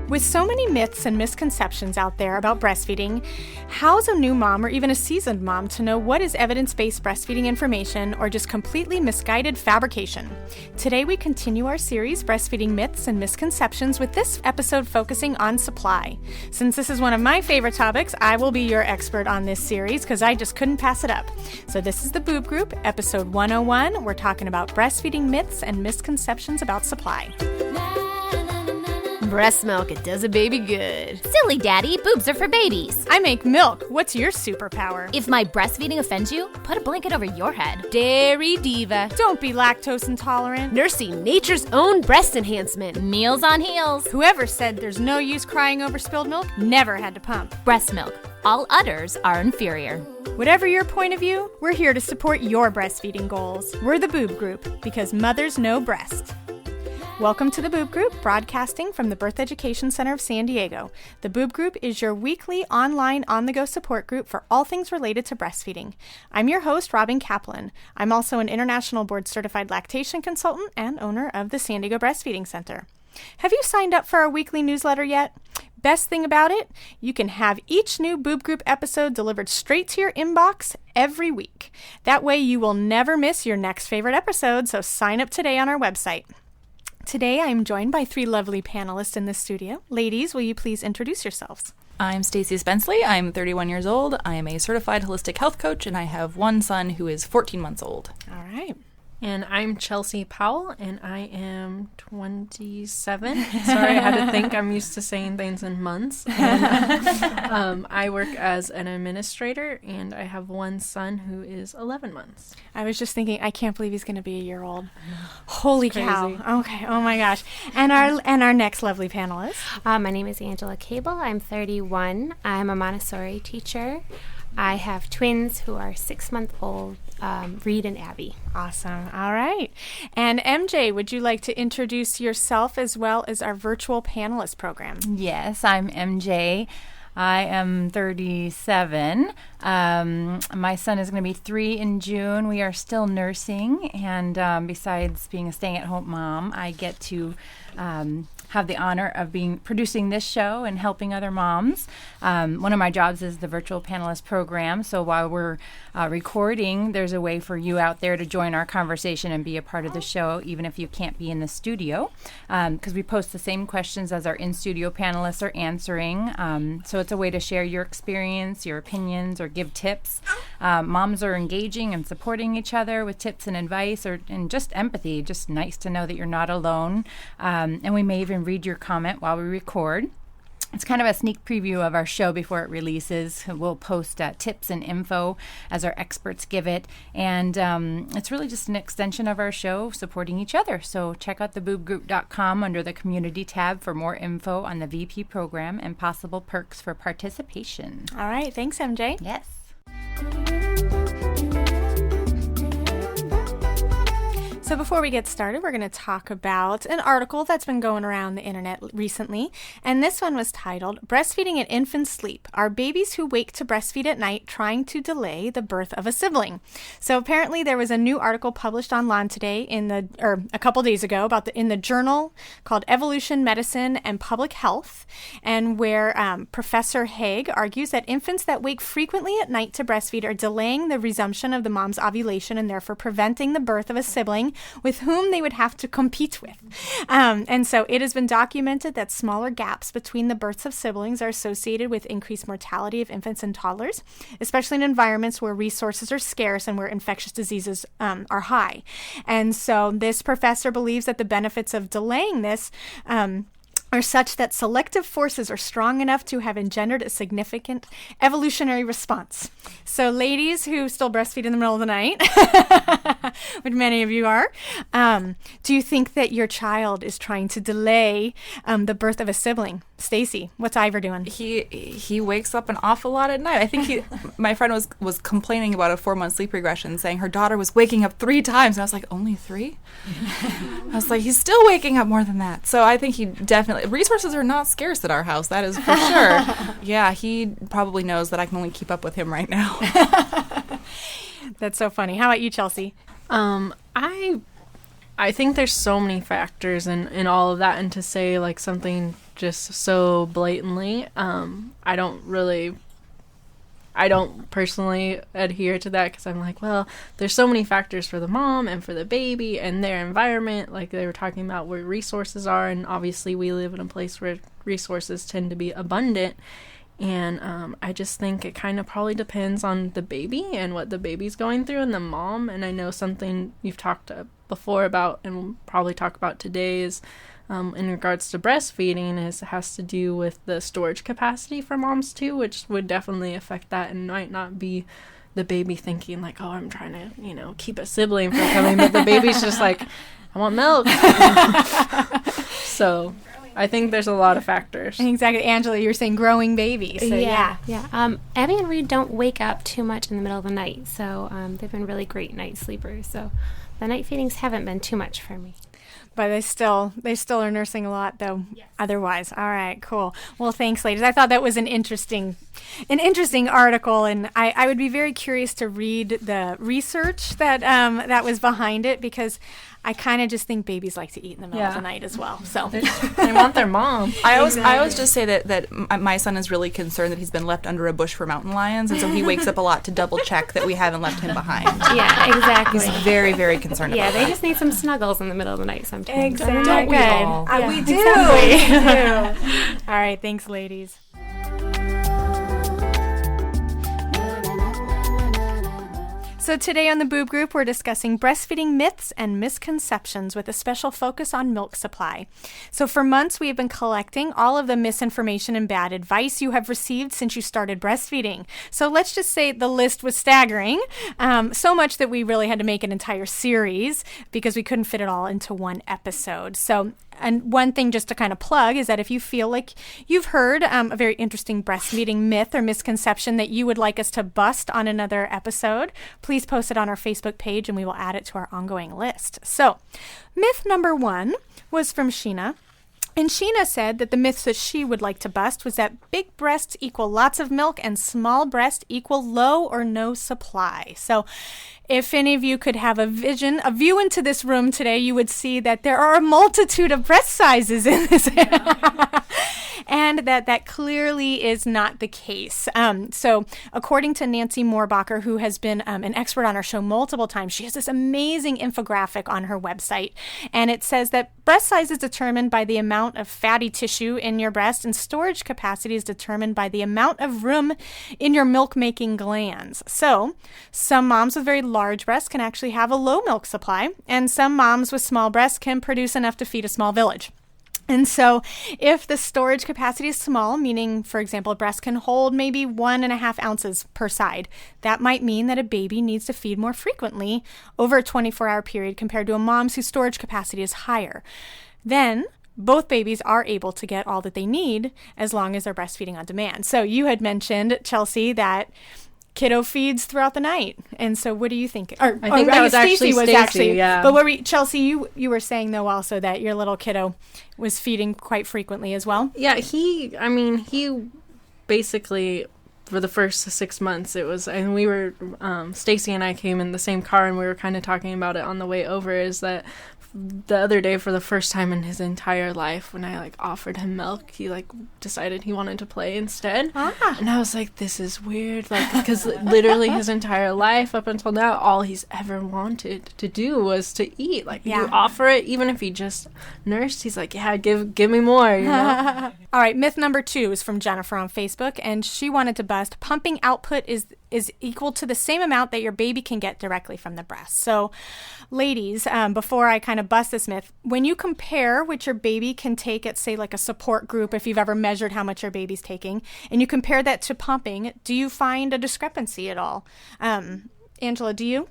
With so many myths and misconceptions out there about breastfeeding, how's a new mom or even a seasoned mom to know what is evidence-based breastfeeding information or just completely misguided fabrication? Today we continue our series, Breastfeeding Myths and Misconceptions, with this episode focusing on supply. Since this is one of my favorite topics, I will be your expert on this series because I just couldn't pass it up. So this is the Boob Group, episode 101. We're talking about breastfeeding myths and misconceptions about supply. Breast milk, it does a baby good. Silly daddy, boobs are for babies. I make milk. What's your superpower? If my breastfeeding offends you, put a blanket over your head. Dairy diva. Don't be lactose intolerant. Nursing nature's own breast enhancement. Meals on heels. Whoever said there's no use crying over spilled milk never had to pump. Breast milk. All udders are inferior. Whatever your point of view, we're here to support your breastfeeding goals. We're the Boob Group, because mothers know breast. Welcome to the Boob Group, broadcasting from the Birth Education Center of San Diego. The Boob Group is your weekly online on-the-go support group for all things related to breastfeeding. I'm your host, Robin Kaplan. I'm also an international board-certified lactation consultant and owner of the San Diego Breastfeeding Center. Have you signed up for our weekly newsletter yet? Best thing about it, you can have each new Boob Group episode delivered straight to your inbox every week. That way you will never miss your next favorite episode, so sign up today on our website. Today, I am joined by three lovely panelists in the studio. Ladies, will you please introduce yourselves? I'm Stacey Spenceley. I'm 31 years old. I am a certified holistic health coach, and I have one son who is 14 months old. All right. And I'm Chelsea Powell, and I am 27. Sorry, I had to think. I'm used to saying things in months. And, I work as an administrator, and I have one son who is 11 months. I was just thinking, I can't believe he's going to be a year old. Holy cow. Okay. Oh, my gosh. And our next lovely panelist. My name is Angela Cable. I'm 31. I'm a Montessori teacher. I have twins who are 6-month-old, Reed and Abby. Awesome. All right. And MJ, would you like to introduce yourself as well as our virtual panelist program? Yes, I'm MJ. I am 37. My son is going to be 3 in June. We are still nursing, and besides being a staying-at-home mom, I get to have the honor of producing this show and helping other moms. One of my jobs is the virtual panelist program. So while we're recording, there's a way for you out there to join our conversation and be a part of the show, even if you can't be in the studio, because we post the same questions as our in-studio panelists are answering. So it's a way to share your experience, your opinions, or give tips. Moms are engaging and supporting each other with tips and advice and just empathy. Just nice to know that you're not alone. And we may even read your comment while we record. It's kind of a sneak preview of our show before it releases. We'll post tips and info as our experts give it. And it's really just an extension of our show supporting each other. So check out theboobgroup.com under the community tab for more info on the VP program and possible perks for participation. All right. Thanks, MJ. Yes. So before we get started, we're going to talk about an article that's been going around the internet recently. And this one was titled, Breastfeeding at Infant Sleep. Are babies who wake to breastfeed at night trying to delay the birth of a sibling? So apparently there was a new article published online today a couple days ago in the journal called Evolution, Medicine, and Public Health, and where Professor Haig argues that infants that wake frequently at night to breastfeed are delaying the resumption of the mom's ovulation and therefore preventing the birth of a sibling with whom they would have to compete with. And so it has been documented that smaller gaps between the births of siblings are associated with increased mortality of infants and toddlers, especially in environments where resources are scarce and where infectious diseases are high. And so this professor believes that the benefits of delaying this are such that selective forces are strong enough to have engendered a significant evolutionary response. So ladies who still breastfeed in the middle of the night, which many of you are, do you think that your child is trying to delay the birth of a sibling? Stacey, what's Ivor doing? He wakes up an awful lot at night. I think my friend was complaining about a 4-month sleep regression, saying her daughter was waking up 3 times. And I was like, only 3? I was like, he's still waking up more than that. So I think he definitely, resources are not scarce at our house. That is for sure. Yeah, he probably knows that I can only keep up with him right now. That's so funny. How about you, Chelsea? I I think there's so many factors in all of that, and to say like something just so blatantly, I don't personally adhere to that, because I'm like, well, there's so many factors for the mom and for the baby and their environment, like they were talking about where resources are, and obviously we live in a place where resources tend to be abundant. And I just think it kind of probably depends on the baby and what the baby's going through and the mom. And I know something you've talked before about, and we'll probably talk about today, is in regards to breastfeeding, has to do with the storage capacity for moms too, which would definitely affect that, and might not be the baby thinking like, oh, I'm trying to, keep a sibling from coming, but the baby's just like, I want milk. So I think there's a lot of factors. Exactly. Angela, you were saying growing babies. So Yeah. Abby and Reed don't wake up too much in the middle of the night, so they've been really great night sleepers. So the night feedings haven't been too much for me. But they still are nursing a lot, though. Yes. Otherwise, all right, cool. Well, thanks, ladies. I thought that was an interesting article, and I would be very curious to read the research that was behind it, because I kind of just think babies like to eat in the middle of the night as well. So they want their mom. I always just say that my son is really concerned that he's been left under a bush for mountain lions, and so he wakes up a lot to double check that we haven't left him behind. Yeah, exactly. He's very, very concerned about that. Yeah, they just need some snuggles in the middle of the night sometimes. Exactly. Don't we all? We do. We do. All right, thanks, ladies. So today on the Boob Group, we're discussing breastfeeding myths and misconceptions with a special focus on milk supply. So for months, we have been collecting all of the misinformation and bad advice you have received since you started breastfeeding. So let's just say the list was staggering, so much that we really had to make an entire series because we couldn't fit it all into one episode. So, and one thing just to kind of plug is that if you feel like you've heard a very interesting breastfeeding myth or misconception that you would like us to bust on another episode, please post it on our Facebook page and we will add it to our ongoing list. So, myth number 1 was from Sheena. And Sheena said that the myths that she would like to bust was that big breasts equal lots of milk and small breasts equal low or no supply. So if any of you could have a view into this room today, you would see that there are a multitude of breast sizes in this area. And that clearly is not the case. So according to Nancy Moorbacher, who has been an expert on our show multiple times, she has this amazing infographic on her website. And it says that breast size is determined by the amount of fatty tissue in your breast, and storage capacity is determined by the amount of room in your milk-making glands. So some moms with very large breasts can actually have a low milk supply, and some moms with small breasts can produce enough to feed a small village. And so if the storage capacity is small, meaning, for example, a breast can hold maybe 1.5 ounces per side, that might mean that a baby needs to feed more frequently over a 24-hour period compared to a mom's whose storage capacity is higher. Then both babies are able to get all that they need as long as they're breastfeeding on demand. So you had mentioned, Chelsea, that kiddo feeds throughout the night. And so what do you think? I think that was actually Stacey, yeah. But Chelsea, you were saying, though, also that your little kiddo was feeding quite frequently as well? Yeah, he basically, for the first 6 months, and we were, Stacey and I came in the same car, and we were kind of talking about it on the way over, is that the other day, for the first time in his entire life, when I offered him milk, he decided he wanted to play instead. And I was like, this is weird, because literally his entire life up until now, all he's ever wanted to do was to eat. You offer it, even if he just nursed, he's like, yeah, give me more, All right, myth number 2 is from Jennifer on Facebook, and she wanted to bust pumping output is equal to the same amount that your baby can get directly from the breast. So, ladies, before I kind of bust this myth, when you compare what your baby can take at, say, a support group, if you've ever measured how much your baby's taking, and you compare that to pumping, do you find a discrepancy at all? Angela, do you?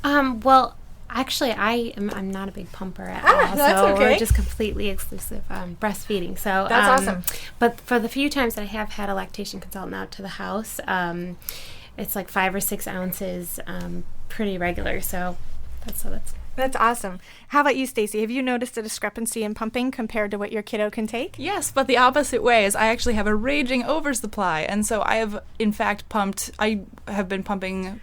Well, actually, I'm not a big pumper at all. That's so okay. We're just completely exclusive breastfeeding. So that's awesome. But for the few times that I have had a lactation consultant out to the house, it's 5 or 6 ounces, pretty regular. So that's awesome. How about you, Stacey? Have you noticed a discrepancy in pumping compared to what your kiddo can take? Yes, but the opposite way is I actually have a raging oversupply, and so I have, in fact, I have been pumping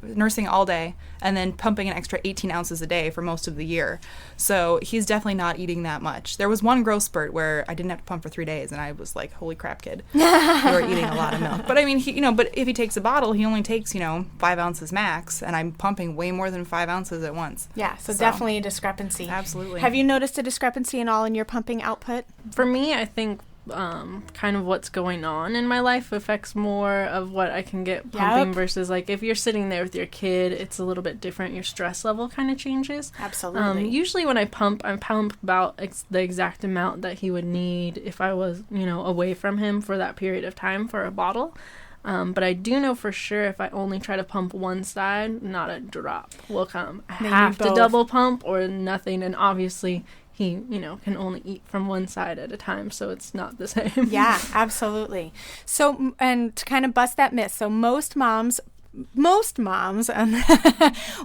nursing all day and then pumping an extra 18 ounces a day for most of the year. So he's definitely not eating that much. There was one growth spurt where I didn't have to pump for 3 days, and I was like, holy crap, kid. You were eating a lot of milk. But I mean, but if he takes a bottle, he only takes, 5 ounces max, and I'm pumping way more than 5 ounces at once. Yeah, so definitely a discrepancy. Absolutely. Have you noticed a discrepancy in all in your pumping output? For me, I think kind of what's going on in my life affects more of what I can get pumping versus like if you're sitting there with your kid, it's a little bit different. Your stress level kind of changes. Absolutely. Usually when I pump about the exact amount that he would need if I was, away from him for that period of time for a bottle. But I do know for sure if I only try to pump one side, not a drop will come. I have to double pump or nothing, and obviously he, can only eat from one side at a time, so it's not the same. Yeah, absolutely. So, and to kind of bust that myth, so most moms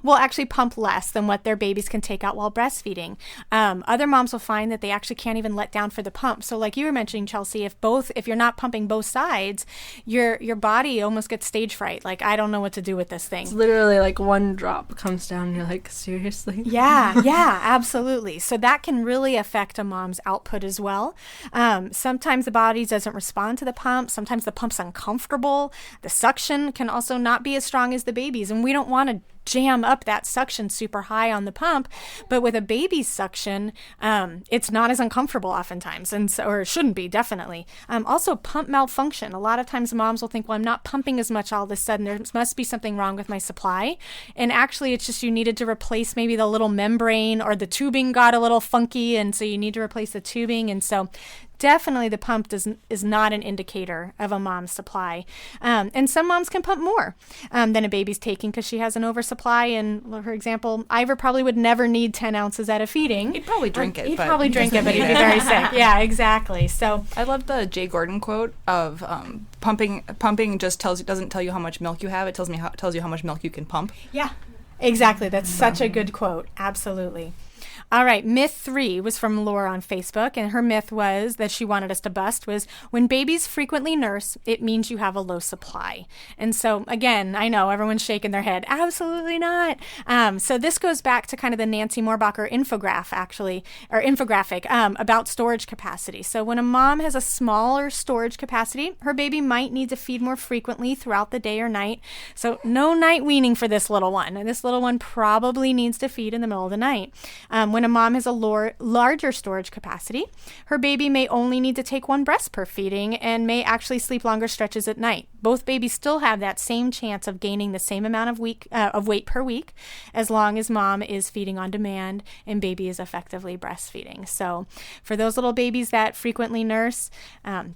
will actually pump less than what their babies can take out while breastfeeding. Other moms will find that they actually can't even let down for the pump. So like you were mentioning, Chelsea, if you're not pumping both sides, your body almost gets stage fright. Like, I don't know what to do with this thing. It's literally like one drop comes down and you're like, seriously? Yeah, absolutely. So that can really affect a mom's output as well. Sometimes the body doesn't respond to the pump. Sometimes the pump's uncomfortable. The suction can also not be as strong as the baby's, and we don't want to jam up that suction super high on the pump, but with a baby's suction, it's not as uncomfortable oftentimes, or it shouldn't be, definitely. Also, pump malfunction. A lot of times moms will think, well, I'm not pumping as much all of a sudden, there must be something wrong with my supply, and actually it's just you needed to replace maybe the little membrane, or the tubing got a little funky, and so you need to replace the tubing, and so definitely the pump is not an indicator of a mom's supply. And some moms can pump more than a baby's taking because she has an oversupply. And for example, Ivor probably would never need 10 ounces at a feeding. He'd probably drink it. But he'd be very sick. Yeah, exactly. So I love the Jay Gordon quote of pumping just doesn't tell you how much milk you have. It tells you how much milk you can pump. Yeah, exactly. That's such a good quote. Absolutely. All right, myth 3 was from Laura on Facebook, and her myth was that she wanted us to bust was when babies frequently nurse, it means you have a low supply. And so, again, I know everyone's shaking their head. Absolutely not. So this goes back to kind of the Nancy Moorbacher infographic about storage capacity. So when a mom has a smaller storage capacity, her baby might need to feed more frequently throughout the day or night. So no night weaning for this little one. And this little one probably needs to feed in the middle of the night. When a mom has a larger storage capacity, her baby may only need to take one breast per feeding and may actually sleep longer stretches at night. Both babies still have that same chance of gaining the same amount of weight per week as long as mom is feeding on demand and baby is effectively breastfeeding. So for those little babies that frequently nurse,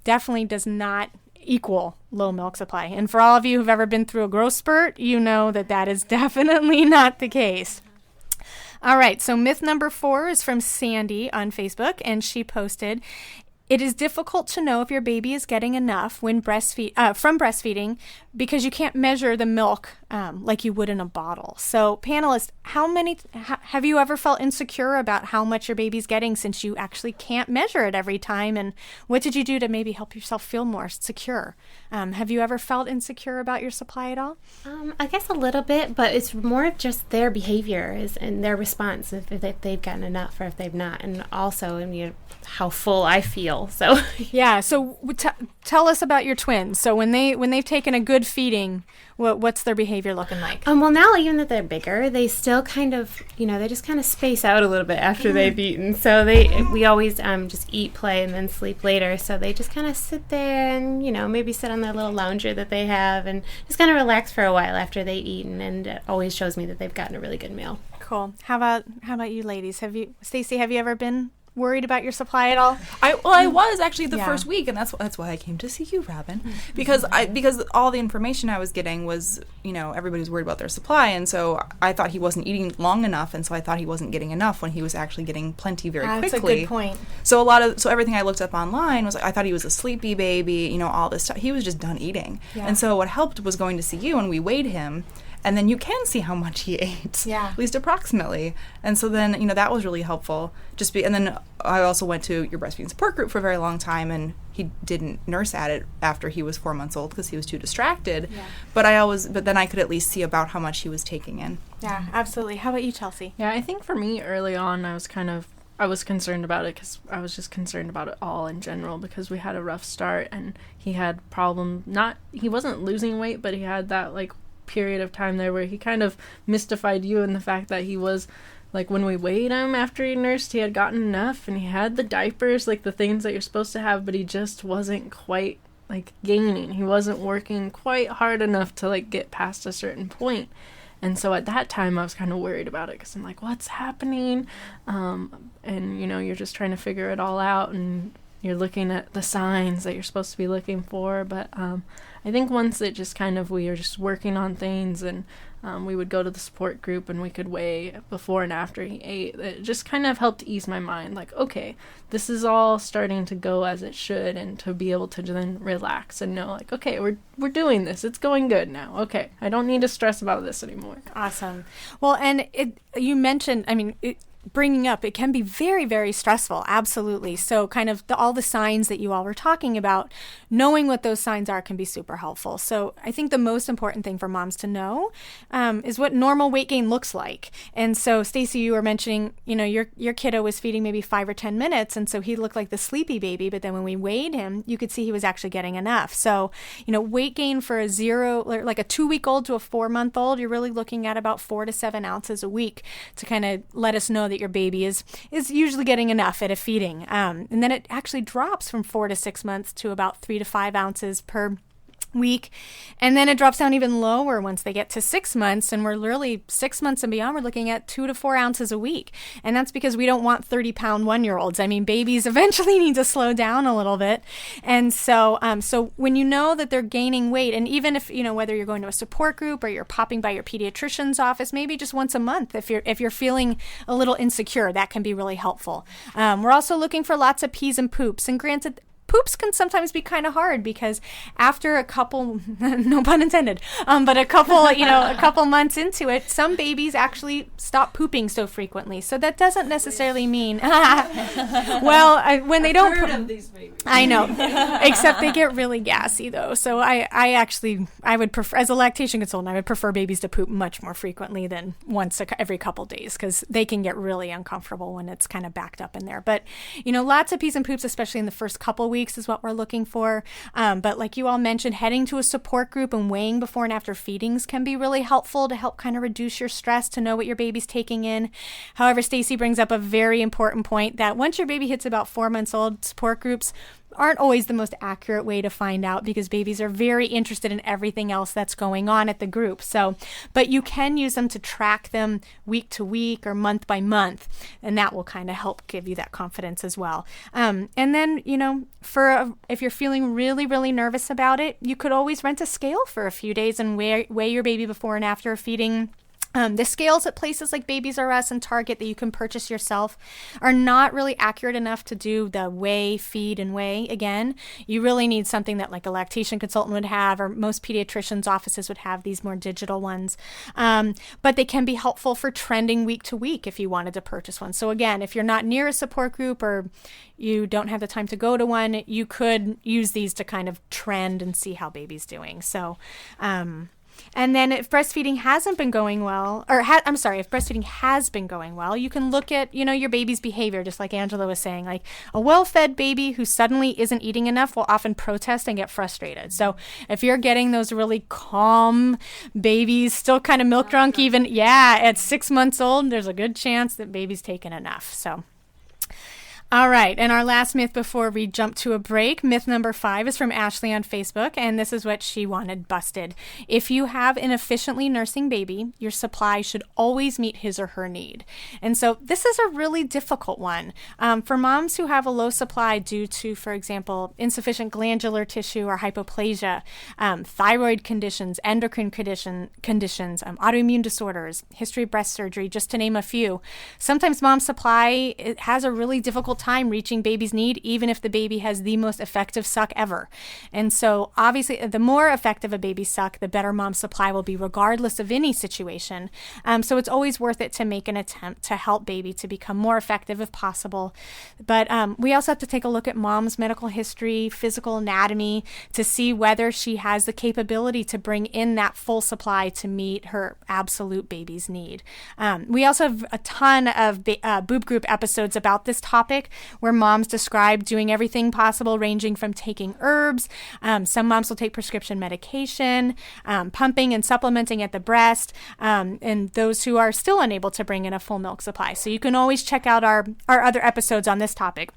definitely does not equal low milk supply. And for all of you who've ever been through a growth spurt, you know that is definitely not the case. All right, so myth number 4 is from Sandy on Facebook, and she posted, it is difficult to know if your baby is getting enough when from breastfeeding because you can't measure the milk like you would in a bottle. So panelists, have you ever felt insecure about how much your baby's getting since you actually can't measure it every time? And what did you do to maybe help yourself feel more secure? Have you ever felt insecure about your supply at all? I guess a little bit, but it's more of just their behavior and their response if they've gotten enough or if they've not, and also how full I feel. So yeah. So tell us about your twins. So when they've taken a good feeding, what's their behavior looking like? Well, now even that they're bigger, they still kind of, they just kind of space out a little bit after they've eaten. So we always just eat, play, and then sleep later. So they just kind of sit there and, maybe sit on their little lounger that they have and just kind of relax for a while after they've eaten. And it always shows me that they've gotten a really good meal. Cool. How about you ladies? Stacy, have you ever been worried about your supply at all? I was actually the first week, and that's why I came to see you, Robin, because all the information I was getting was, everybody's worried about their supply, and so I thought he wasn't eating long enough, and so I thought he wasn't getting enough when he was actually getting plenty very quickly. That's a good point. So everything I looked up online was I thought he was a sleepy baby, all this stuff. He was just done eating, and so what helped was going to see you, and we weighed him. and then you can see how much he ate, Yeah. at least approximately. And so then, that was really helpful. And then I also went to your breastfeeding support group for a very long time, and he didn't nurse at it after he was 4 months old because he was too distracted. Yeah. But then I could at least see about how much he was taking in. Yeah, absolutely. How about you, Chelsea? Yeah, I think for me early on, I was concerned about it because I was just concerned about it all in general because we had a rough start and he had he wasn't losing weight, but he had that like period of time there where he kind of mystified you in the fact that he was like, when we weighed him after he nursed, he had gotten enough and he had the diapers, like the things that you're supposed to have, but he just wasn't quite like gaining. He wasn't working quite hard enough to like get past a certain point. And so at that time, I was kind of worried about it because I'm like, what's happening? And, you're just trying to figure it all out and you're looking at the signs that you're supposed to be looking for. But I think once it just we were just working on things and we would go to the support group and we could weigh before and after he ate. It just kind of helped ease my mind. Like, okay, this is all starting to go as it should, and to be able to then relax and know, like, okay, we're doing this. It's going good now. Okay, I don't need to stress about this anymore. Awesome. Well, and you mentioned, bringing up, it can be very, very stressful. Absolutely. So kind of all the signs that you all were talking about, knowing what those signs are can be super helpful. So I think the most important thing for moms to know is what normal weight gain looks like. And so Stacey, you were mentioning, your kiddo was feeding maybe 5 or 10 minutes. And so he looked like the sleepy baby. But then when we weighed him, you could see he was actually getting enough. So, weight gain for a 2-week-old to a 4-month-old, you're really looking at about 4 to 7 ounces a week to kind of let us know that your baby is usually getting enough at a feeding. And then it actually drops from 4 to 6 months to about 3 to 5 ounces per week. And then it drops down even lower once they get to 6 months. And we're literally 6 months and beyond, we're looking at 2 to 4 ounces a week. And that's because we don't want 30-pound 1-year-olds. Babies eventually need to slow down a little bit. And so when you know that they're gaining weight, and even if, whether you're going to a support group or you're popping by your pediatrician's office, maybe just once a month, if you're feeling a little insecure, that can be really helpful. We're also looking for lots of pees and poops. And granted, poops can sometimes be kind of hard because after a couple, no pun intended, but a couple months into it, some babies actually stop pooping so frequently. So that doesn't necessarily mean, when they don't Heard of these babies. I know, except they get really gassy though. So I would prefer, as a lactation consultant, I would prefer babies to poop much more frequently than once every couple days because they can get really uncomfortable when it's kind of backed up in there. But, lots of pees and poops, especially in the first couple weeks, is what we're looking for. But like you all mentioned, heading to a support group and weighing before and after feedings can be really helpful to help kind of reduce your stress, to know what your baby's taking in. However, Stacey brings up a very important point that once your baby hits about 4 months old, support groups aren't always the most accurate way to find out because babies are very interested in everything else that's going on at the group. So, but you can use them to track them week to week or month by month, and that will kind of help give you that confidence as well. And then, if you're feeling really, really nervous about it, you could always rent a scale for a few days and weigh your baby before and after feeding. The scales at places like Babies R Us and Target that you can purchase yourself are not really accurate enough to do the weigh, feed, and weigh again. You really need something that like a lactation consultant would have, or most pediatricians' offices would have these more digital ones. But they can be helpful for trending week to week if you wanted to purchase one. So again, if you're not near a support group or you don't have the time to go to one, you could use these to kind of trend and see how baby's doing. So, and then if breastfeeding hasn't been going well, if breastfeeding has been going well, you can look at, your baby's behavior, just like Angela was saying. Like a well-fed baby who suddenly isn't eating enough will often protest and get frustrated. So if you're getting those really calm babies, still kind of milk drunk even, at 6 months old, there's a good chance that baby's taken enough. So. All right, and our last myth before we jump to a break, myth number 5 is from Ashley on Facebook, and this is what she wanted busted. If you have an efficiently nursing baby, your supply should always meet his or her need. And so this is a really difficult one. For moms who have a low supply due to, for example, insufficient glandular tissue or hypoplasia, thyroid conditions, endocrine conditions, autoimmune disorders, history of breast surgery, just to name a few, sometimes mom's supply has a really difficult time reaching baby's need, even if the baby has the most effective suck ever. And so obviously the more effective a baby's suck, the better mom's supply will be regardless of any situation. So it's always worth it to make an attempt to help baby to become more effective if possible. But we also have to take a look at mom's medical history, physical anatomy, to see whether she has the capability to bring in that full supply to meet her absolute baby's need. We also have a ton of boob group episodes about this topic where moms describe doing everything possible, ranging from taking herbs. Some moms will take prescription medication, pumping and supplementing at the breast, and those who are still unable to bring in a full milk supply. So you can always check out our other episodes on this topic.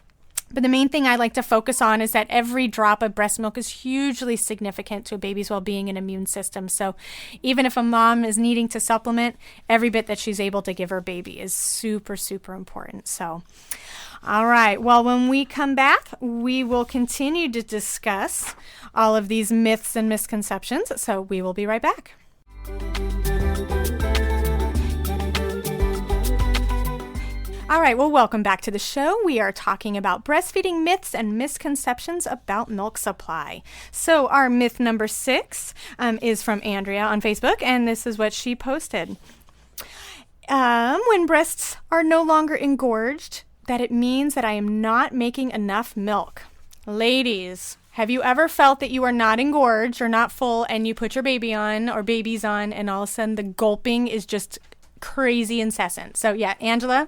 But the main thing I like to focus on is that every drop of breast milk is hugely significant to a baby's well-being and immune system. So even if a mom is needing to supplement, every bit that she's able to give her baby is super, super important. So, all right. Well, when we come back, we will continue to discuss all of these myths and misconceptions. So we will be right back. All right, well, welcome back to the show. We are talking about breastfeeding myths and misconceptions about milk supply. So our myth number 6 is from Andrea on Facebook, and this is what she posted. When breasts are no longer engorged, that it means that I am not making enough milk. Ladies, have you ever felt that you are not engorged or not full and you put your baby on or babies on and all of a sudden the gulping is just crazy incessant? So yeah, Angela,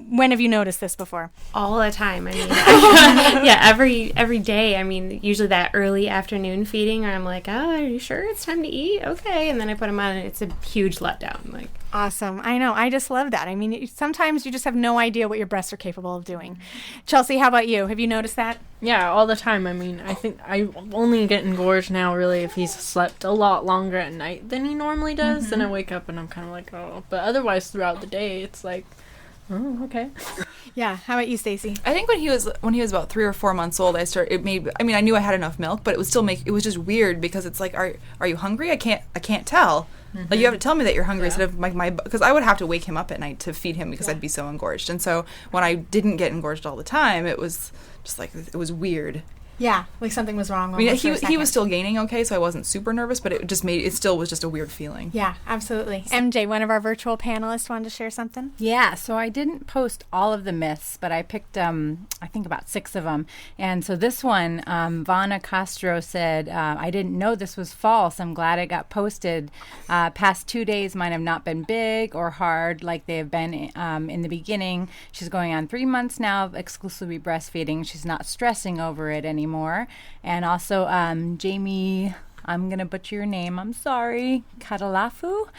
when have you noticed this before? All the time. I mean, yeah, every day. I mean, usually that early afternoon feeding where I'm like, oh, are you sure it's time to eat? Okay. And then I put them on and it's a huge letdown. Like, awesome. I know. I just love that. I mean, sometimes you just have no idea what your breasts are capable of doing. Chelsea, how about you? Have you noticed that? Yeah, all the time. I mean, I think I only get engorged now, really, if he's slept a lot longer at night than he normally does. Mm-hmm. Then I wake up and I'm kind of like, oh. But otherwise, throughout the day, it's like, oh, okay. Yeah. How about you, Stacey? I think when he was about 3 or 4 months old, I knew I had enough milk, but it was just weird because it's like, are you hungry? I can't tell. Mm-hmm. Like, you have to tell me that you're hungry instead of because I would have to wake him up at night to feed him because I'd be so engorged. And so when I didn't get engorged all the time, it was just like, it was weird. Yeah, like something was wrong. I mean, he was still gaining okay, so I wasn't super nervous, but it still was just a weird feeling. Yeah, absolutely. MJ, one of our virtual panelists, wanted to share something. Yeah, so I didn't post all of the myths, but I picked, I think about 6 of them. And so this one, Vana Castro said, I didn't know this was false. I'm glad it got posted. Past 2 days mine have not been big or hard like they have been in the beginning. She's going on 3 months now of exclusively breastfeeding. She's not stressing over it anymore. And also Jamie, I'm going to butcher your name, I'm sorry, Katalafu.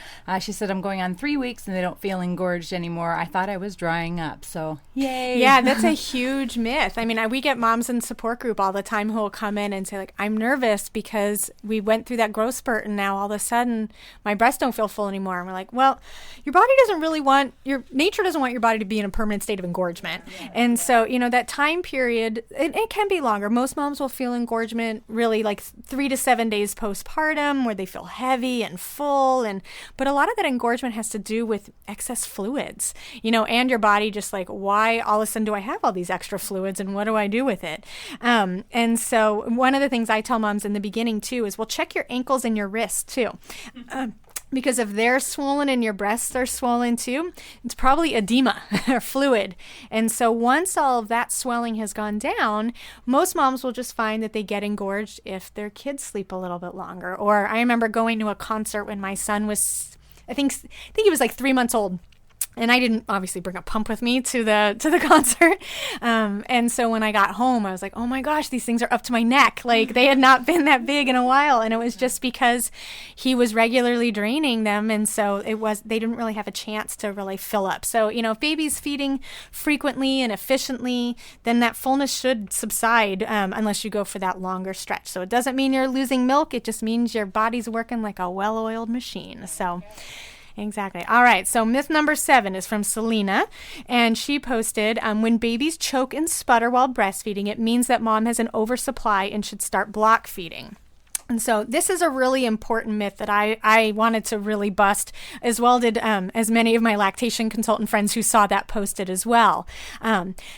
She said, I'm going on 3 weeks and they don't feel engorged anymore. I thought I was drying up, so yay. Yeah, that's a huge myth. I mean, we get moms in support group all the time who will come in and say, like, I'm nervous because we went through that growth spurt and now all of a sudden my breasts don't feel full anymore. And we're like, well, your body doesn't really want, nature doesn't want your body to be in a permanent state of engorgement. And so, that time period, it can be longer. Most moms will feel engorgement really like 3 to 7 days postpartum where they feel heavy and full, but a lot of that engorgement has to do with excess fluids, and your body just like, why all of a sudden do I have all these extra fluids and what do I do with it? And so one of the things I tell moms in the beginning too is, well, check your ankles and your wrists too. Because if they're swollen and your breasts are swollen too, it's probably edema or fluid. And so once all of that swelling has gone down, most moms will just find that they get engorged if their kids sleep a little bit longer. Or I remember going to a concert when my son was, I think he was like 3 months old. And I didn't obviously bring a pump with me to the concert. And so when I got home, I was like, oh my gosh, these things are up to my neck. Like, they had not been that big in a while. And it was just because he was regularly draining them. And so they didn't really have a chance to really fill up. So, if baby's feeding frequently and efficiently, then that fullness should subside unless you go for that longer stretch. So it doesn't mean you're losing milk. It just means your body's working like a well-oiled machine. So exactly. All right. So myth number 7 is from Selena, and she posted, when babies choke and sputter while breastfeeding, it means that mom has an oversupply and should start block feeding. And so this is a really important myth that I wanted to really bust, as well did as many of my lactation consultant friends who saw that posted as well.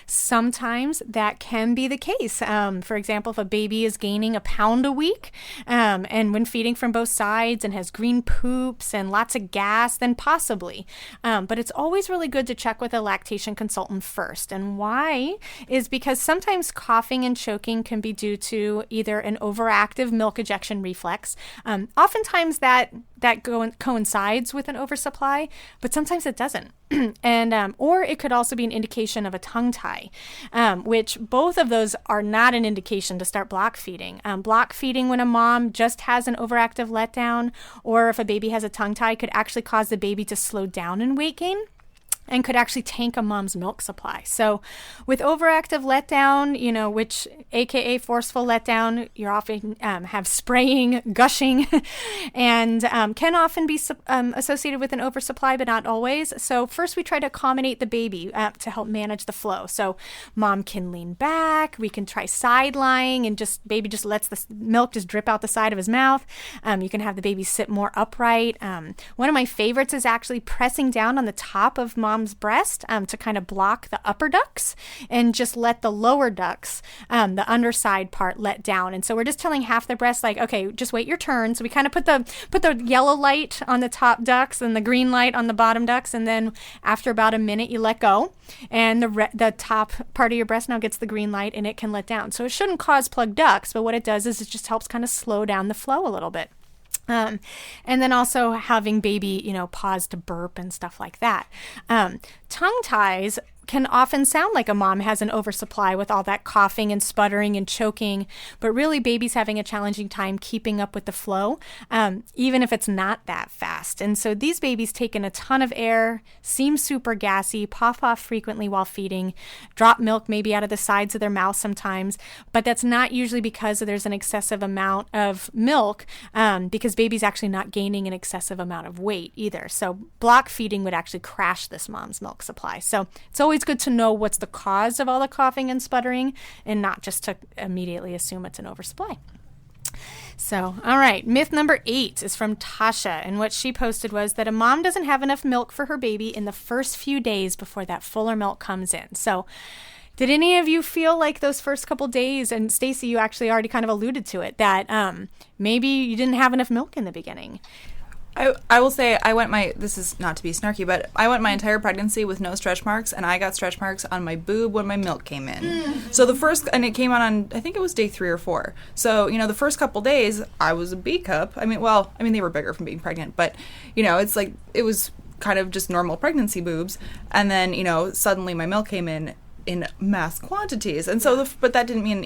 Sometimes that can be the case. For example, if a baby is gaining a pound a week and when feeding from both sides and has green poops and lots of gas, then possibly. But it's always really good to check with a lactation consultant first. And why is because sometimes coughing and choking can be due to either an overactive milk ejection reflex. Oftentimes that coincides with an oversupply, but sometimes it doesn't. And or it could also be an indication of a tongue tie, which both of those are not an indication to start block feeding. Block feeding when a mom just has an overactive letdown, or if a baby has a tongue tie, could actually cause the baby to slow down in weight gain and could actually tank a mom's milk supply. So with overactive letdown, which AKA forceful letdown, you often have spraying, gushing, and can often be associated with an oversupply, but not always. So first we try to accommodate the baby to help manage the flow. So mom can lean back, we can try side lying, and baby just lets the milk just drip out the side of his mouth. You can have the baby sit more upright. One of my favorites is actually pressing down on the top of mom's breast to kind of block the upper ducts and just let the lower ducts, the underside part, let down. And so we're just telling half the breast, like, okay, just wait your turn. So we kind of put the yellow light on the top ducts and the green light on the bottom ducts, and then after about a minute you let go, and the top part of your breast now gets the green light and it can let down. So it shouldn't cause plugged ducts, but what it does is it just helps kind of slow down the flow a little bit. And then also having baby, pause to burp and stuff like that. Tongue ties can often sound like a mom has an oversupply with all that coughing and sputtering and choking, but really baby's having a challenging time keeping up with the flow, even if it's not that fast. And so these babies take in a ton of air, seem super gassy, puff off frequently while feeding, drop milk maybe out of the sides of their mouth sometimes, but that's not usually because there's an excessive amount of milk, because baby's actually not gaining an excessive amount of weight either. So block feeding would actually crash this mom's milk supply. So it's always good to know what's the cause of all the coughing and sputtering and not just to immediately assume it's an oversupply. So, all right, myth number 8 is from Tasha, and what she posted was that a mom doesn't have enough milk for her baby in the first few days before that fuller milk comes in. So did any of you feel like those first couple days, and Stacy, you actually already kind of alluded to it, that maybe you didn't have enough milk in the beginning? I will say this is not to be snarky, but I went my entire pregnancy with no stretch marks, and I got stretch marks on my boob when my milk came in. So and it came on I think it was day 3 or 4. So, the first couple days, I was a B cup. I mean, they were bigger from being pregnant, but, it's like, it was kind of just normal pregnancy boobs. And then, suddenly my milk came in mass quantities. And so, but that didn't mean,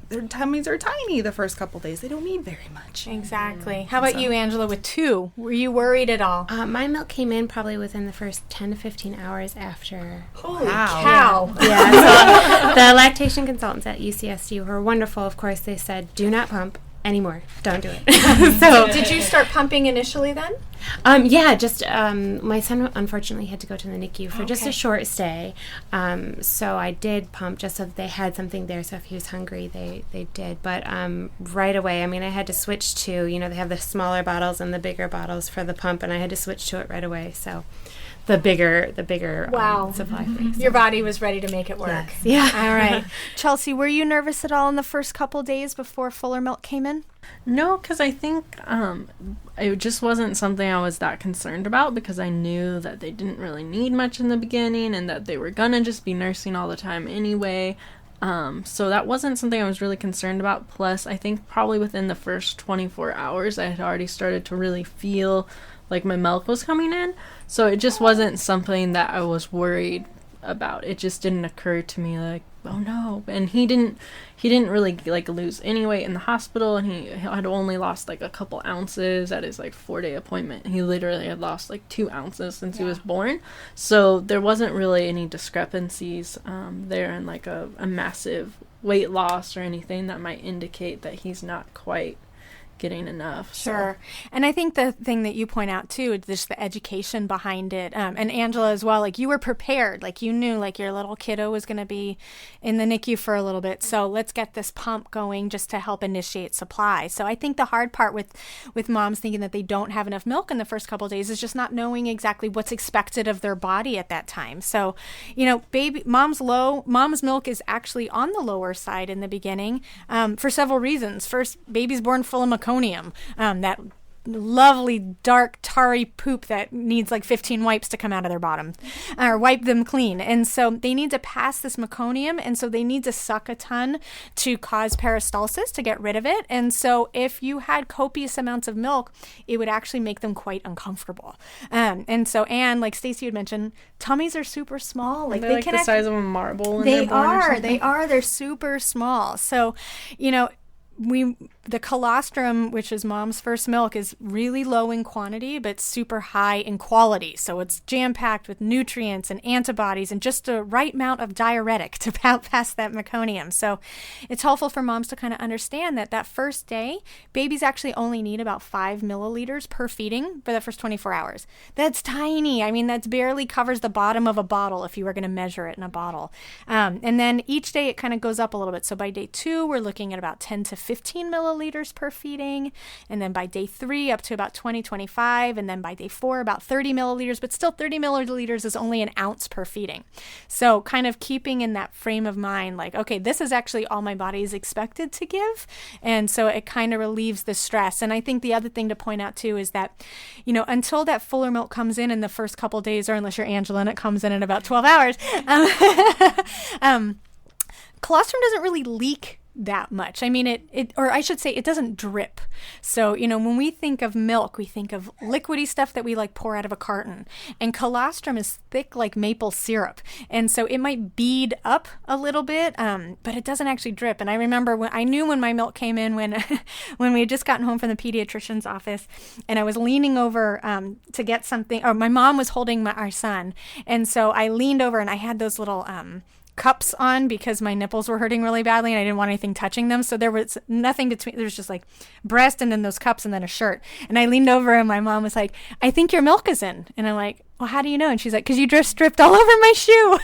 their tummies are tiny the first couple days. They don't need very much. Exactly. How about you, Angela, with 2? Were you worried at all? My milk came in probably within the first 10 to 15 hours after. Holy cow. Yeah. So the lactation consultants at UCSD were wonderful. Of course, they said, do not pump anymore. Don't do it. So did you start pumping initially then? Yeah, just my son unfortunately had to go to the NICU for just a short stay. So I did pump just so that they had something there. So if he was hungry, they did. But right away, I had to switch to, they have the smaller bottles and the bigger bottles for the pump, and I had to switch to it right away. So the bigger supply for you. Your body was ready to make it work. Yes. Yeah. All right. Chelsea, were you nervous at all in the first couple days before fuller milk came in? No, because I think it just wasn't something I was that concerned about, because I knew that they didn't really need much in the beginning and that they were going to just be nursing all the time anyway. So that wasn't something I was really concerned about. Plus, I think probably within the first 24 hours, I had already started to really feel like my milk was coming in. So it just wasn't something that I was worried about. It just didn't occur to me like, oh no. And he didn't really lose any weight in the hospital, and he had only lost a couple ounces at his 4-day appointment. He literally had lost 2 ounces since he was born. So there wasn't really any discrepancies there in a massive weight loss or anything that might indicate that he's not quite getting enough. Sure. And I think the thing that you point out too is just the education behind it. And Angela as well, like you were prepared, like you knew like your little kiddo was going to be in the NICU for a little bit. So let's get this pump going just to help initiate supply. So I think the hard part with moms thinking that they don't have enough milk in the first couple of days is just not knowing exactly what's expected of their body at that time. So, mom's milk is actually on the lower side in the beginning for several reasons. First, baby's born full of meconium, that lovely dark tarry poop that needs like 15 wipes to come out of their bottom or wipe them clean. And so they need to pass this meconium, and so they need to suck a ton to cause peristalsis to get rid of it. And so if you had copious amounts of milk, it would actually make them quite uncomfortable. And so Anne, like Stacey had mentioned, tummies are super small. Like they can the size of a marble when they they're born or something. They are. They're super small. So, the colostrum, which is mom's first milk, is really low in quantity, but super high in quality. So it's jam-packed with nutrients and antibodies and just the right amount of diuretic to pass that meconium. So it's helpful for moms to kind of understand that first day, babies actually only need about 5 milliliters per feeding for the first 24 hours. That's tiny. I mean, that barely covers the bottom of a bottle if you were going to measure it in a bottle. And then each day it kind of goes up a little bit. So by day 2, we're looking at about 10 to 15 milliliters per feeding, and then by day 3 up to about 20-25, and then by day 4 about 30 milliliters, but still 30 milliliters is only an ounce per feeding. So kind of keeping in that frame of mind, like, okay, this is actually all my body is expected to give, and so it kind of relieves the stress. And I think the other thing to point out too is that, until that fuller milk comes in the first couple days, or unless you're Angela and it comes in about 12 hours, colostrum doesn't really leak that much. I mean, it doesn't drip. So, when we think of milk, we think of liquidy stuff that we like pour out of a carton. And colostrum is thick like maple syrup. And so it might bead up a little bit, but it doesn't actually drip. And I remember when my milk came in when we had just gotten home from the pediatrician's office, and I was leaning over to get something, or my mom was holding our son. And so I leaned over and I had those little cups on because my nipples were hurting really badly and I didn't want anything touching them. So there was nothing between. There was just like breast and then those cups and then a shirt. And I leaned over and my mom was like, "I think your milk is in." And I'm like, "Well, how do you know?" And she's like, "'Cause you just dripped all over my shoe."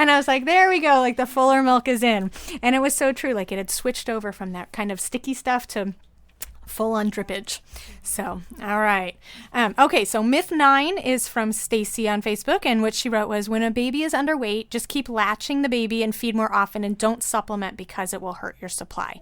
And I was like, there we go. Like the fuller milk is in. And it was so true. Like it had switched over from that kind of sticky stuff to full-on drippage. So, all right. Okay, so myth 9 is from Stacy on Facebook, and what she wrote was, when a baby is underweight, just keep latching the baby and feed more often and don't supplement because it will hurt your supply.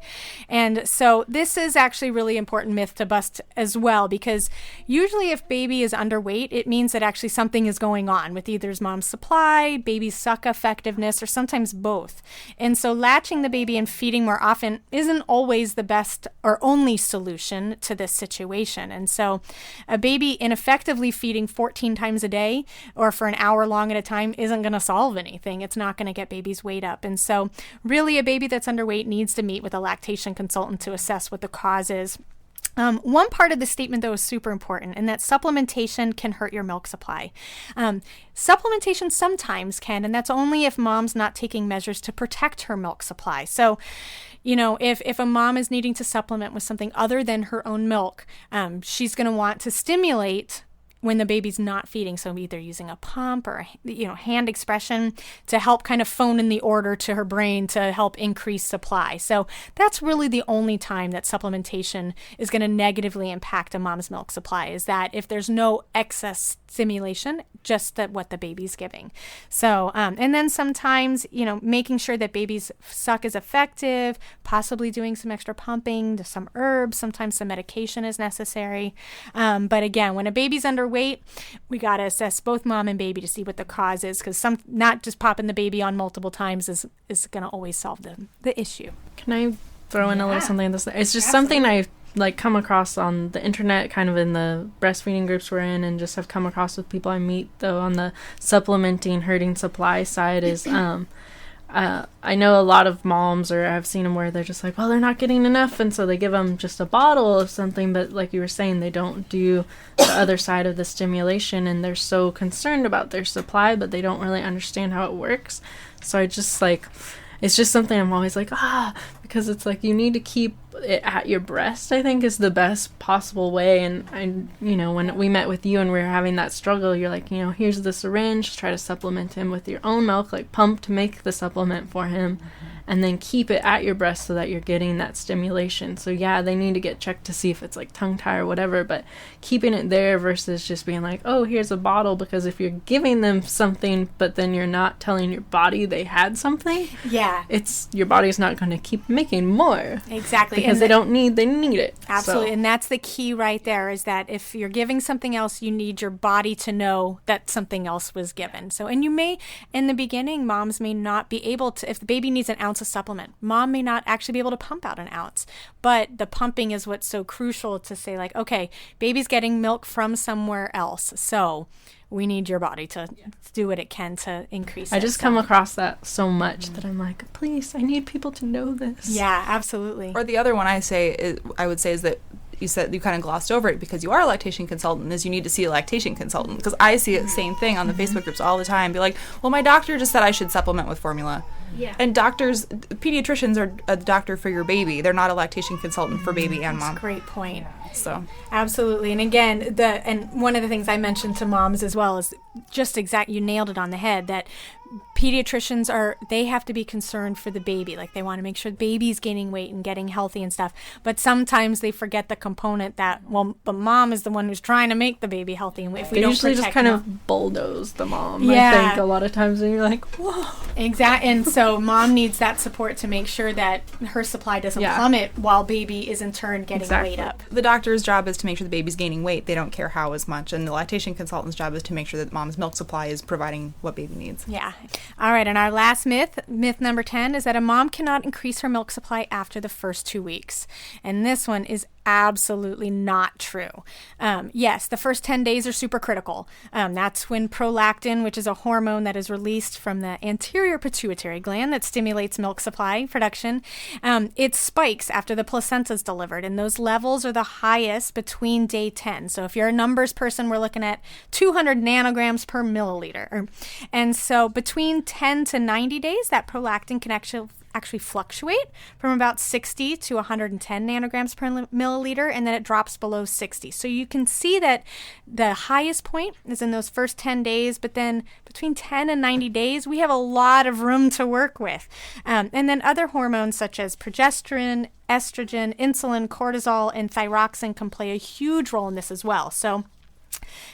And so this is actually a really important myth to bust as well, because usually if baby is underweight, it means that actually something is going on with either mom's supply, baby suck effectiveness, or sometimes both. And so latching the baby and feeding more often isn't always the best or only solution to this situation. And so a baby ineffectively feeding 14 times a day or for an hour long at a time isn't going to solve anything. It's not going to get baby's weight up. And so really a baby that's underweight needs to meet with a lactation consultant to assess what the cause is. One part of the statement, though, is super important, and that supplementation can hurt your milk supply. Supplementation sometimes can, and that's only if mom's not taking measures to protect her milk supply. So, if a mom is needing to supplement with something other than her own milk, she's going to want to stimulate when the baby's not feeding. So either using a pump or, hand expression to help kind of phone in the order to her brain to help increase supply. So that's really the only time that supplementation is going to negatively impact a mom's milk supply, is that if there's no excess stimulation, just what the baby's giving. So, and then sometimes, making sure that baby's suck is effective, possibly doing some extra pumping, some herbs, sometimes some medication is necessary. But again, when a baby's underweight, we got to assess both mom and baby to see what the cause is, because not just popping the baby on multiple times is going to always solve the issue. Can I throw in a little something in this? It's just something I've come across on the internet, kind of in the breastfeeding groups we're in, and just have come across with people I meet, though, on the supplementing hurting supply side is I know a lot of moms, or I've seen them where they're just like, well, they're not getting enough, and so they give them just a bottle of something, but like you were saying, they don't do the other side of the stimulation, and they're so concerned about their supply, but they don't really understand how it works. So I just it's just something I'm always like, because it's like you need to keep it at your breast, I think, is the best possible way. And when we met with you and we were having that struggle, you're like, here's the syringe, try to supplement him with your own milk, like pump to make the supplement for him, and then keep it at your breast so that you're getting that stimulation. So yeah, they need to get checked to see if it's like tongue tie or whatever, but keeping it there versus just being like, oh, here's a bottle, because if you're giving them something but then you're not telling your body they had something, your body's not going to keep making more. Exactly. Because they need it. Absolutely. So. And that's the key right there, is that if you're giving something else, you need your body to know that something else was given. So, and you may, in the beginning, moms may not be able to, if the baby needs an ounce of supplement, mom may not actually be able to pump out an ounce. But the pumping is what's so crucial, to say like, okay, baby's getting milk from somewhere else. So we need your body to do what it can to increase I just come across that so much that I'm like, please, I need people to know this. Yeah, absolutely. Or the other one I would say is that you said you kind of glossed over it because you are a lactation consultant, is you need to see a lactation consultant. Because I see the same thing on the Facebook groups all the time. Be like, well, my doctor just said I should supplement with formula. Yeah. And pediatricians are a doctor for your baby. They're not a lactation consultant for baby and mom. Great point. So absolutely. And again, one of the things I mentioned to moms as well is just you nailed it on the head, that pediatricians they have to be concerned for the baby. Like, they want to make sure the baby's gaining weight and getting healthy and stuff. But sometimes they forget the component that, well, the mom is the one who's trying to make the baby healthy. And if we they don't usually just kind of bulldoze the mom, I think, a lot of times. And you're like, whoa. Exactly. And so mom needs that support to make sure that her supply doesn't plummet while baby is in turn getting weight up. The doctor's job is to make sure the baby's gaining weight. They don't care how as much. And the lactation consultant's job is to make sure that mom's milk supply is providing what baby needs. Yeah. All right. And our last myth number 10, is that a mom cannot increase her milk supply after the first 2 weeks. And this one is absolutely not true. Yes, the first 10 days are super critical. That's when prolactin, which is a hormone that is released from the anterior pituitary gland that stimulates milk supply production, it spikes after the placenta is delivered, and those levels are the highest between day 10. So if you're a numbers person, we're looking at 200 nanograms per milliliter. And so between 10 to 90 days, that prolactin can actually fluctuate from about 60 to 110 nanograms per milliliter, and then it drops below 60. So you can see that the highest point is in those first 10 days, but then between 10 and 90 days, we have a lot of room to work with. And then other hormones such as progesterone, estrogen, insulin, cortisol, and thyroxine can play a huge role in this as well. So,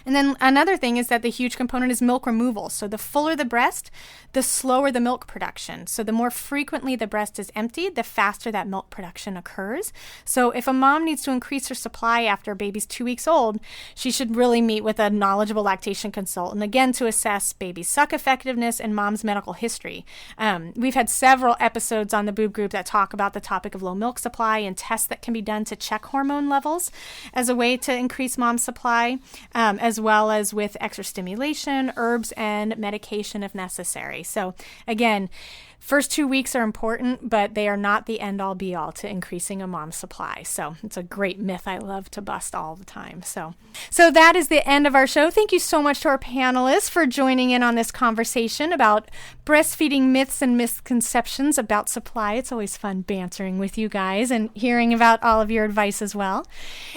and then another thing is that the huge component is milk removal. So the fuller the breast, the slower the milk production. So the more frequently the breast is emptied, the faster that milk production occurs. So if a mom needs to increase her supply after a baby's 2 weeks old, she should really meet with a knowledgeable lactation consultant, again, to assess baby suck effectiveness and mom's medical history. We've had several episodes on the Boob Group that talk about the topic of low milk supply and tests that can be done to check hormone levels as a way to increase mom's supply, as well as with extra stimulation, herbs, and medication if necessary. So again, first 2 weeks are important, but they are not the end-all be-all to increasing a mom's supply. So it's a great myth I love to bust all the time. So that is the end of our show. Thank you so much to our panelists for joining in on this conversation about breastfeeding myths and misconceptions about supply. It's always fun bantering with you guys and hearing about all of your advice as well.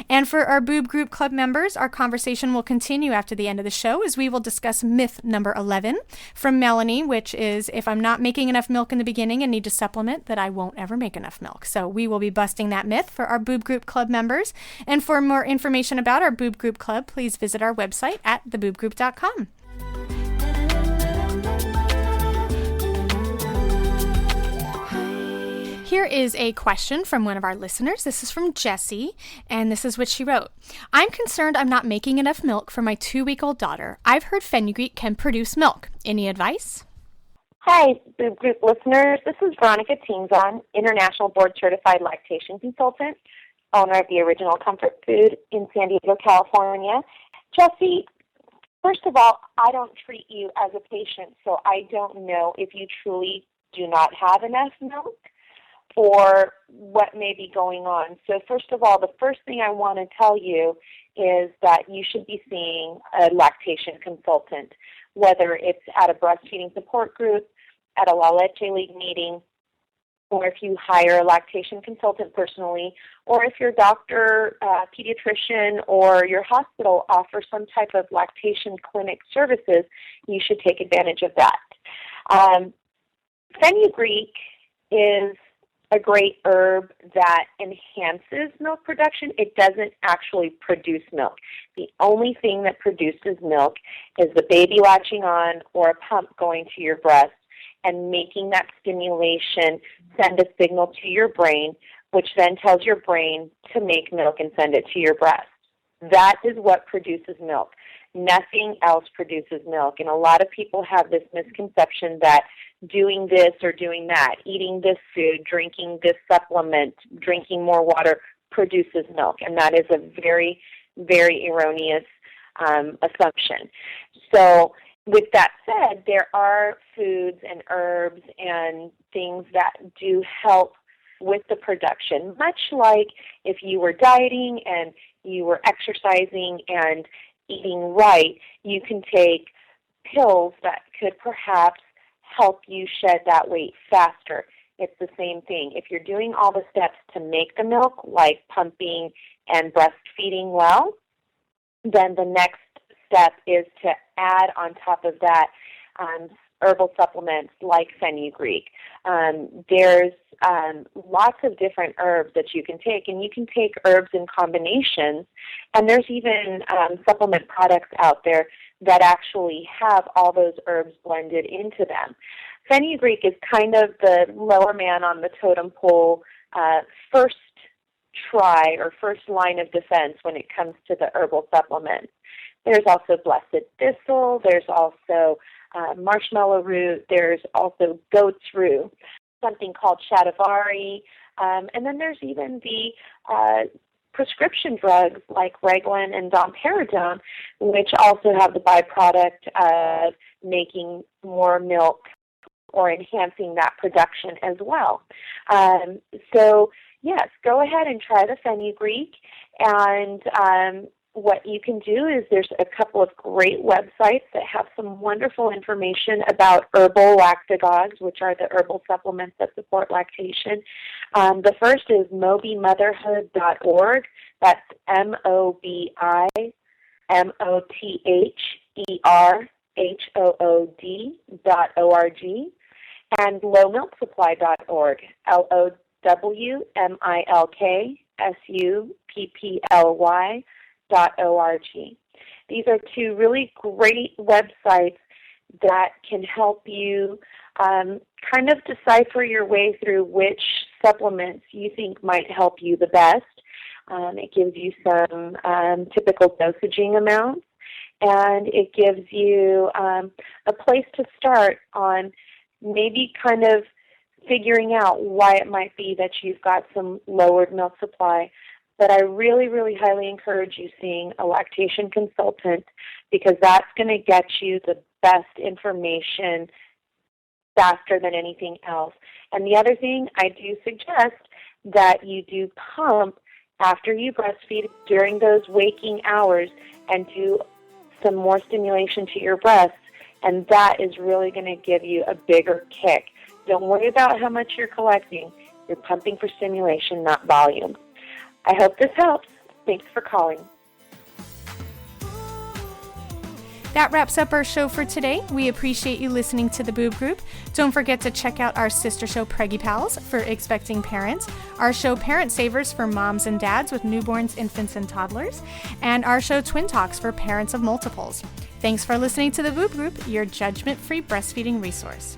And for our Boob Group Club members, our conversation will continue after the end of the show, as we will discuss myth number 11 from Melanie, which is, if I'm not making enough milk in the beginning and need to supplement, that I won't ever make enough milk. So we will be busting that myth for our Boob Group Club members. And for more information about our Boob Group Club, please visit our website at theboobgroup.com. Here is a question from one of our listeners. This is from Jessie, and this is what she wrote. I'm concerned I'm not making enough milk for my 2-week-old daughter. I've heard fenugreek can produce milk. Any advice? Hi, Boob Group listeners. This is Veronica Teenson, International Board Certified Lactation Consultant, owner of the Original Comfort Food in San Diego, California. Jessie, first of all, I don't treat you as a patient, so I don't know if you truly do not have enough milk or what may be going on. So first of all, the first thing I want to tell you is that you should be seeing a lactation consultant, whether it's at a breastfeeding support group, at a La Leche League meeting, or if you hire a lactation consultant personally, or if your doctor, pediatrician, or your hospital offers some type of lactation clinic services, you should take advantage of that. Fenugreek is a great herb that enhances milk production. It doesn't actually produce milk. The only thing that produces milk is the baby latching on or a pump going to your breast and making that stimulation send a signal to your brain, which then tells your brain to make milk and send it to your breast. That is what produces milk. Nothing else produces milk. And a lot of people have this misconception that doing this or doing that, eating this food, drinking this supplement, drinking more water produces milk. And that is a very, very erroneous assumption. So with that said, there are foods and herbs and things that do help with the production, much like if you were dieting and you were exercising and eating right, you can take pills that could perhaps help you shed that weight faster. It's the same thing. If you're doing all the steps to make the milk, like pumping and breastfeeding well, then the next step is to add on top of that herbal supplements like fenugreek. There's lots of different herbs that you can take, and you can take herbs in combinations, and there's even supplement products out there that actually have all those herbs blended into them. Fenugreek is kind of the lower man on the totem pole, first try or first line of defense when it comes to the herbal supplements. There's also blessed thistle, there's also marshmallow root, there's also goat's root, something called shatavari, and then there's even the prescription drugs like Reglan and domperidone, which also have the byproduct of making more milk or enhancing that production as well. So yes, go ahead and try the fenugreek, and what you can do is there's a couple of great websites that have some wonderful information about herbal lactagogues, which are the herbal supplements that support lactation. The first is mobimotherhood.org. That's mobimotherhood.org, and lowmilksupply.org, lowmilksupply.org. These are two really great websites that can help you kind of decipher your way through which supplements you think might help you the best. It gives you some typical dosaging amounts, and it gives you a place to start on maybe kind of figuring out why it might be that you've got some lowered milk supply. But I really, really highly encourage you seeing a lactation consultant, because that's going to get you the best information faster than anything else. And the other thing, I do suggest that you do pump after you breastfeed during those waking hours and do some more stimulation to your breasts, and that is really going to give you a bigger kick. Don't worry about how much you're collecting. You're pumping for stimulation, not volume. I hope this helps. Thanks for calling. That wraps up our show for today. We appreciate you listening to the Boob Group. Don't forget to check out our sister show, Preggy Pals, for expecting parents, our show, Parent Savers, for moms and dads with newborns, infants, and toddlers, and our show, Twin Talks, for parents of multiples. Thanks for listening to the Boob Group, your judgment-free breastfeeding resource.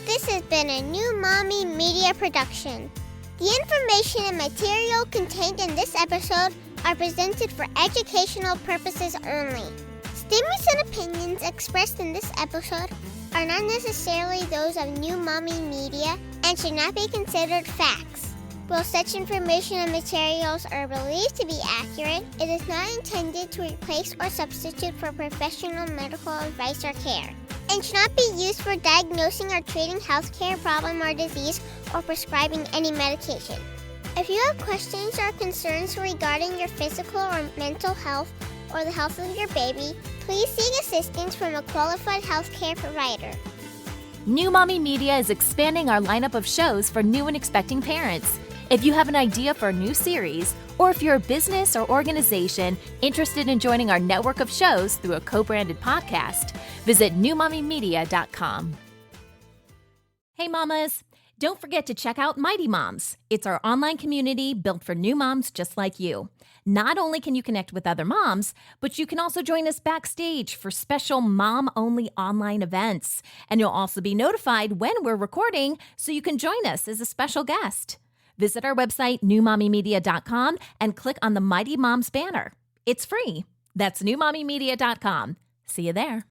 This has been a New Mommy Media production. The information and material contained in this episode are presented for educational purposes only. Statements and opinions expressed in this episode are not necessarily those of New Mommy Media and should not be considered facts. While such information and materials are believed to be accurate, it is not intended to replace or substitute for professional medical advice or care, and should not be used for diagnosing or treating healthcare problem or disease or prescribing any medication. If you have questions or concerns regarding your physical or mental health or the health of your baby, please seek assistance from a qualified healthcare provider. New Mommy Media is expanding our lineup of shows for new and expecting parents. If you have an idea for a new series, or if you're a business or organization interested in joining our network of shows through a co-branded podcast, visit newmommymedia.com. Hey mamas, don't forget to check out Mighty Moms. It's our online community built for new moms just like you. Not only can you connect with other moms, but you can also join us backstage for special mom-only online events. And you'll also be notified when we're recording so you can join us as a special guest. Visit our website, newmommymedia.com, and click on the Mighty Moms banner. It's free. That's newmommymedia.com. See you there.